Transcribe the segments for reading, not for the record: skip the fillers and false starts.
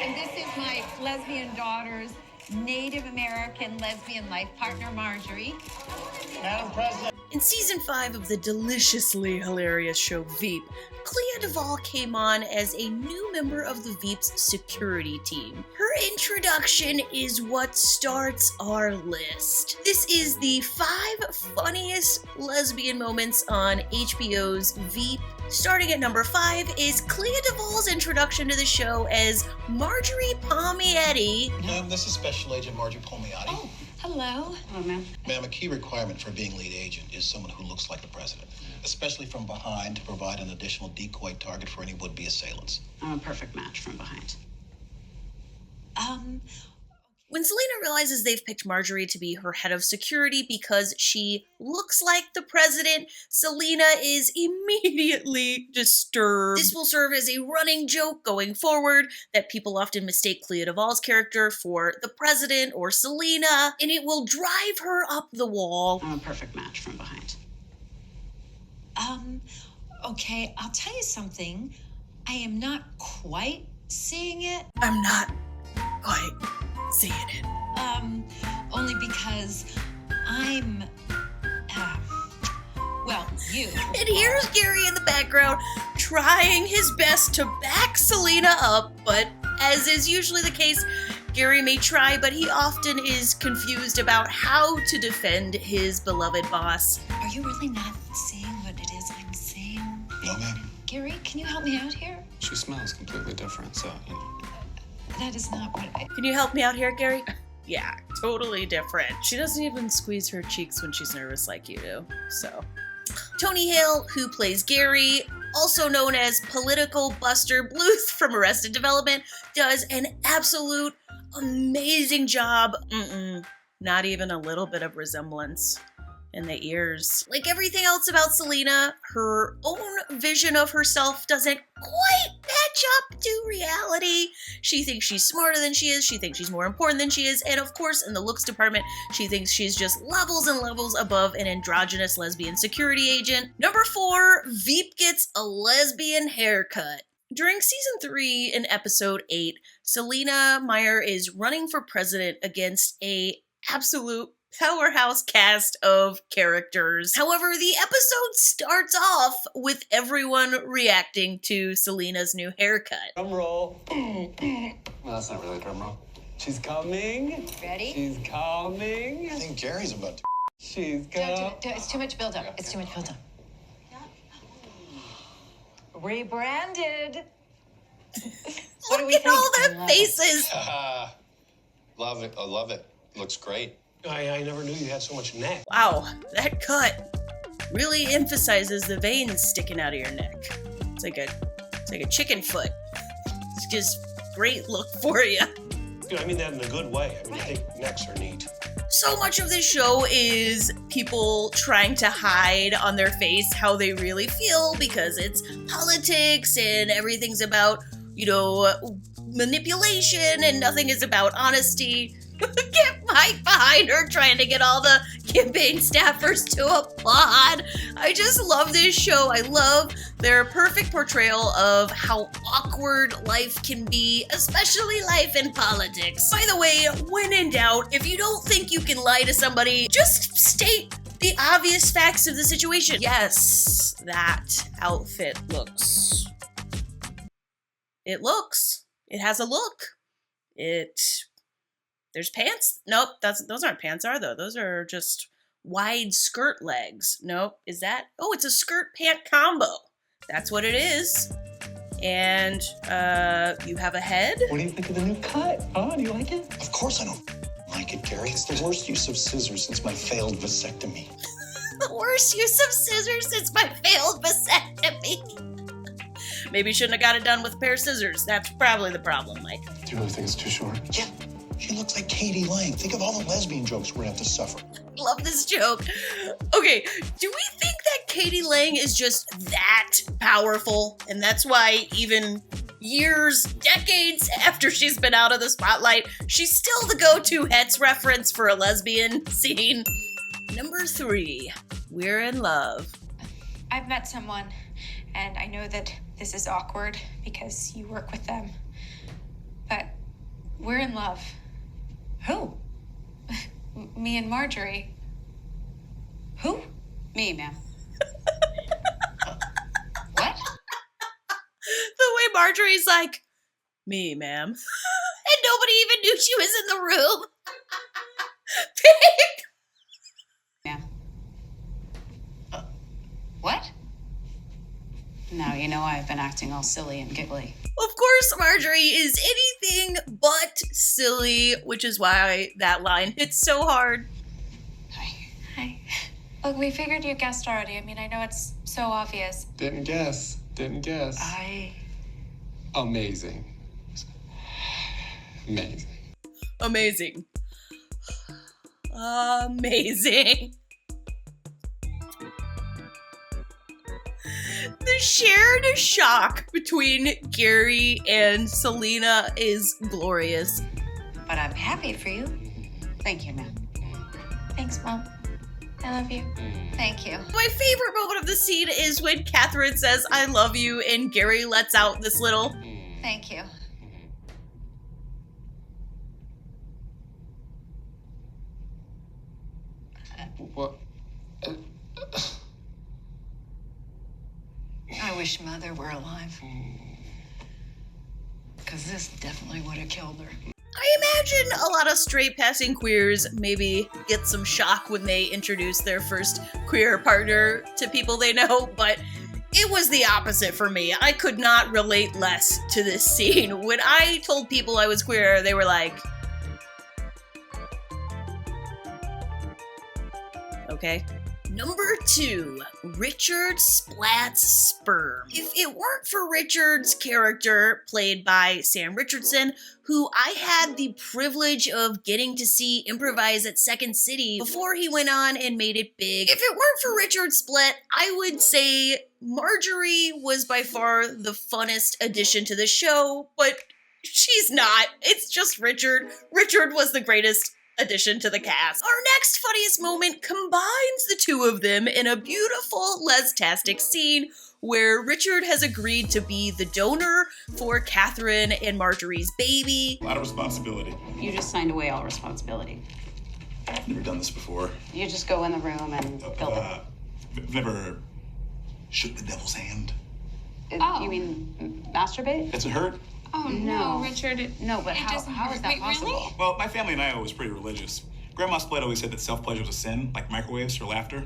And this is my lesbian daughter's Native American lesbian life partner, Marjorie. Madam President. In season 5 of the deliciously hilarious show Veep, Clea Duvall came on as a new member of the Veep's security team. Her introduction is what starts our list. This is the 5 funniest lesbian moments on HBO's Veep. Starting at number 5 is Clea Duvall's introduction to the show as Marjorie Palmiotti. Ma'am, this is Special Agent Marjorie Palmiotti. Oh, hello. Hello, ma'am. Ma'am, a key requirement for being lead agent is someone who looks like the president, especially from behind to provide an additional decoy target for any would-be assailants. I'm a perfect match from behind. When Selena realizes they've picked Marjorie to be her head of security because she looks like the president, Selena is immediately disturbed. This will serve as a running joke going forward that people often mistake Clea Duvall's character for the president or Selena, and it will drive her up the wall. I'm a perfect match from behind. Okay, I'll tell you something. I am not quite seeing it. I'm not quite seeing it. Only because I'm, you. And here's Gary in the background trying his best to back Selena up, but as is usually the case, Gary may try, but he often is confused about how to defend his beloved boss. Are you really not seeing what it is I'm seeing? No, ma'am. Gary, can you help me out here? She smells completely different, so, you know. That is not what I... Can you help me out here, Gary? Yeah, totally different. She doesn't even squeeze her cheeks when she's nervous like you do, so. Tony Hale, who plays Gary, also known as Political Buster Bluth from Arrested Development, does an absolute amazing job. Not even a little bit of resemblance in the ears. Like everything else about Selena, her own vision of herself doesn't quite match up to reality. She thinks she's smarter than she is, she thinks she's more important than she is, and of course, in the looks department, she thinks she's just levels and levels above an androgynous lesbian security agent. Number 4, Veep gets a lesbian haircut. During season 3 in episode 8, Selena Meyer is running for president against a absolute powerhouse cast of characters. However, the episode starts off with everyone reacting to Selena's new haircut. Drum roll. Well, that's not really a drum roll. She's coming. Ready? She's coming. I think Gary's about to... She's coming. It's too much buildup. It's too much buildup. Rebranded. What do we Look at think? all their faces. Love it. I love it. Looks great. I never knew you had so much neck. Wow, that cut really emphasizes the veins sticking out of your neck. It's like a chicken foot. It's just great look for you. I mean that in a good way. I mean, I think necks are neat. So much of this show is people trying to hide on their face how they really feel because it's politics and everything's about, manipulation and nothing is about honesty. Get Mike behind her trying to get all the campaign staffers to applaud. I just love this show. I love their perfect portrayal of how awkward life can be, especially life in politics. By the way, when in doubt, if you don't think you can lie to somebody, just state the obvious facts of the situation. Yes, that outfit looks. It looks. It has a look. There's pants? Nope, those aren't pants, are they? Those are just wide skirt legs. Nope, is that? Oh, it's a skirt pant combo. That's what it is. And you have a head? What do you think of the new cut? Oh, do you like it? Of course I don't like it, Gary. It's the worst use of scissors since my failed vasectomy. The worst use of scissors since my failed vasectomy. Maybe you shouldn't have got it done with a pair of scissors. That's probably the problem, Mike. Do you really think it's too short? Yeah. She looks like Katie Lang. Think of all the lesbian jokes we're gonna have to suffer. Love this joke. Okay, do we think that Katie Lang is just that powerful? And that's why even years, decades after she's been out of the spotlight, she's still the go-to Hetz reference for a lesbian scene. Number 3, we're in love. I've met someone, and I know that this is awkward because you work with them, but We're in love. Who? Me and Marjorie. Who? Me, ma'am. What? The way Marjorie's like, me, ma'am. And nobody even knew she was in the room. Babe. Ma'am. What? Now you know I've been acting all silly and giggly. Of course, Marjorie is anything but silly, which is why that line hits so hard. Hi. Look, we figured you guessed already. I mean, I know it's so obvious. Didn't guess. Amazing. Amazing. Amazing. Amazing. The shared shock between Gary and Selena is glorious. But I'm happy for you. Thank you, ma'am. Thanks, Mom. I love you. Thank you. My favorite moment of the scene is when Catherine says, I love you, and Gary lets out this little, Thank you. What? I wish Mother were alive. Because this definitely would have killed her. I imagine a lot of straight passing queers maybe get some shock when they introduce their first queer partner to people they know, but it was the opposite for me. I could not relate less to this scene. When I told people I was queer, they were like, okay. Number 2, Richard Splat's sperm. If it weren't for Richard's character, played by Sam Richardson, who I had the privilege of getting to see improvise at Second City before he went on and made it big. If it weren't for Richard Splat, I would say Marjorie was by far the funnest addition to the show, but she's not. It's just Richard. Richard was the greatest addition to the cast. Our next funniest moment combines the two of them in a beautiful leztastic scene where Richard has agreed to be the donor for Catherine and Marjorie's baby. A lot of responsibility. You just signed away all responsibility. I've never done this before. You just go in the room and fill it. I've never shook the devil's hand. Oh. You mean masturbate? Does it hurt? Oh, no, Richard. No, but It how doesn't is hurt. that Wait, possible? really? Well, my family and I are always pretty religious. Grandma Split always said that self-pleasure is a sin, like microwaves or laughter.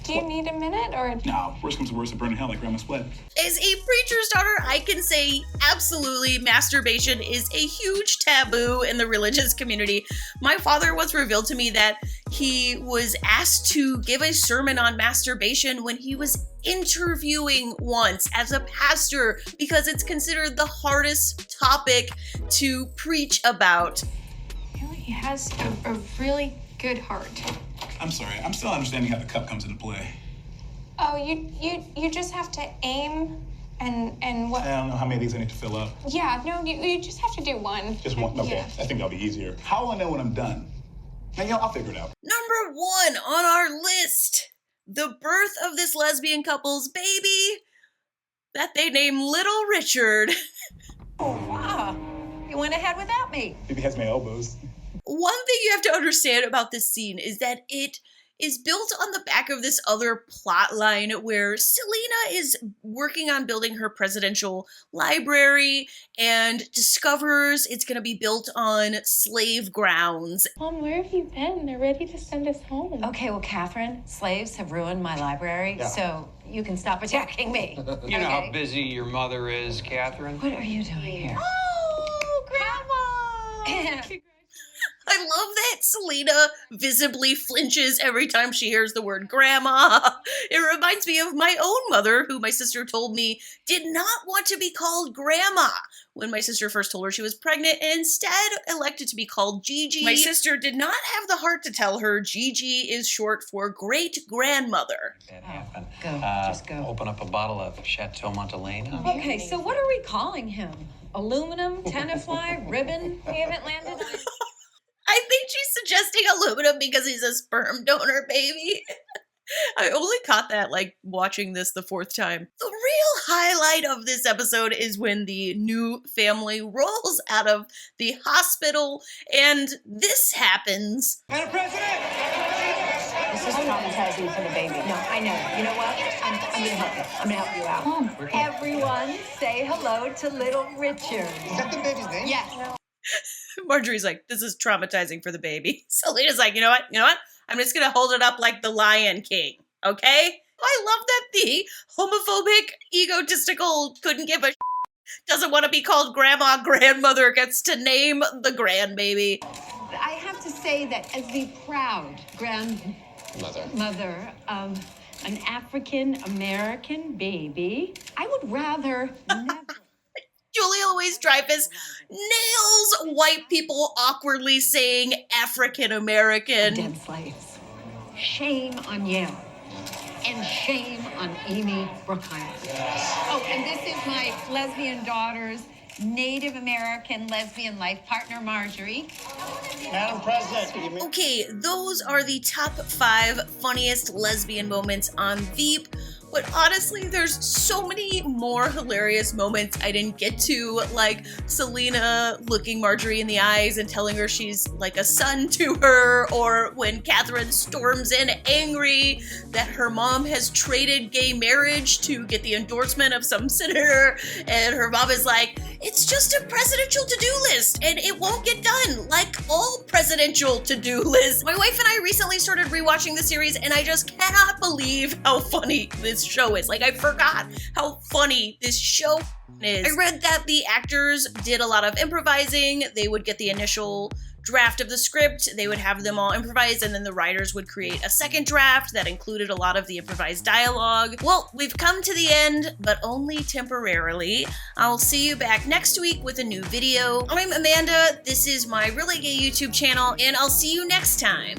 Do you need a minute or? No, worst comes to worst, I burn in hell like Grandma Split. As a preacher's daughter, I can say absolutely masturbation is a huge taboo in the religious community. My father once revealed to me that he was asked to give a sermon on masturbation when he was interviewing once as a pastor because it's considered the hardest topic to preach about. He has a really good heart. I'm sorry, I'm still understanding how the cup comes into play. Oh, you just have to aim and what? I don't know how many of these I need to fill up. Yeah, no, you just have to do one. Just one? Okay, Yeah. I think that'll be easier. How will I know when I'm done? Now, I'll figure it out. Number 1 on our list, the birth of this lesbian couple's baby that they name Little Richard. Oh, wow. You went ahead without me. Maybe has my elbows. One thing you have to understand about this scene is that it is built on the back of this other plot line where Selena is working on building her presidential library and discovers it's going to be built on slave grounds. Mom, where have you been? They're ready to send us home. Okay, well, Catherine, slaves have ruined my library, so you can stop attacking me. You know how busy your mother is, Catherine? What are you doing here? Oh, Grandma! I love that Selena visibly flinches every time she hears the word grandma. It reminds me of my own mother, who my sister told me did not want to be called grandma when my sister first told her she was pregnant and instead elected to be called Gigi. My sister did not have the heart to tell her Gigi is short for great grandmother. That happened. Go, just go. Open up a bottle of Chateau Montelena. Okay, so what are we calling him? Aluminum, tenafly, ribbon? We haven't landed on. I think she's suggesting aluminum because he's a sperm donor baby. I only caught that like watching this the 4th time. The real highlight of this episode is when the new family rolls out of the hospital and this happens. This is traumatizing for the baby. No, I know. You know what? I'm going to help you. I'm going to help you out. Everyone say hello to little Richard. Is that the baby's name? Yes. Marjorie's like, this is traumatizing for the baby. Selena's like, you know what? I'm just gonna hold it up like the Lion King, okay? I love that the homophobic, egotistical, couldn't give a shit, doesn't want to be called grandmother gets to name the grandbaby. I have to say that as the proud grandmother of an African-American baby, I would rather never... Julia Louis-Dreyfus nails white people awkwardly saying African-American. Dead slaves. Shame on you. And shame on Amy Brookhimer. Oh, and this is my lesbian daughter's Native American lesbian life partner, Marjorie. Madam President. Okay, those are the top 5 funniest lesbian moments on Veep. But honestly, there's so many more hilarious moments I didn't get to, like Selena looking Marjorie in the eyes and telling her she's like a son to her, or when Catherine storms in angry that her mom has traded gay marriage to get the endorsement of some senator, and her mom is like, it's just a presidential to-do list, and it won't get done, like all presidential to-do lists. My wife and I recently started rewatching the series, and I just cannot believe how funny this show is. Like, I forgot how funny this show is. I read that the actors did a lot of improvising. They would get the initial draft of the script, they would have them all improvise, and then the writers would create a second draft that included a lot of the improvised dialogue. Well, we've come to the end, but only temporarily. I'll see you back next week with a new video. I'm Amanda, this is my Really Gay YouTube channel, and I'll see you next time.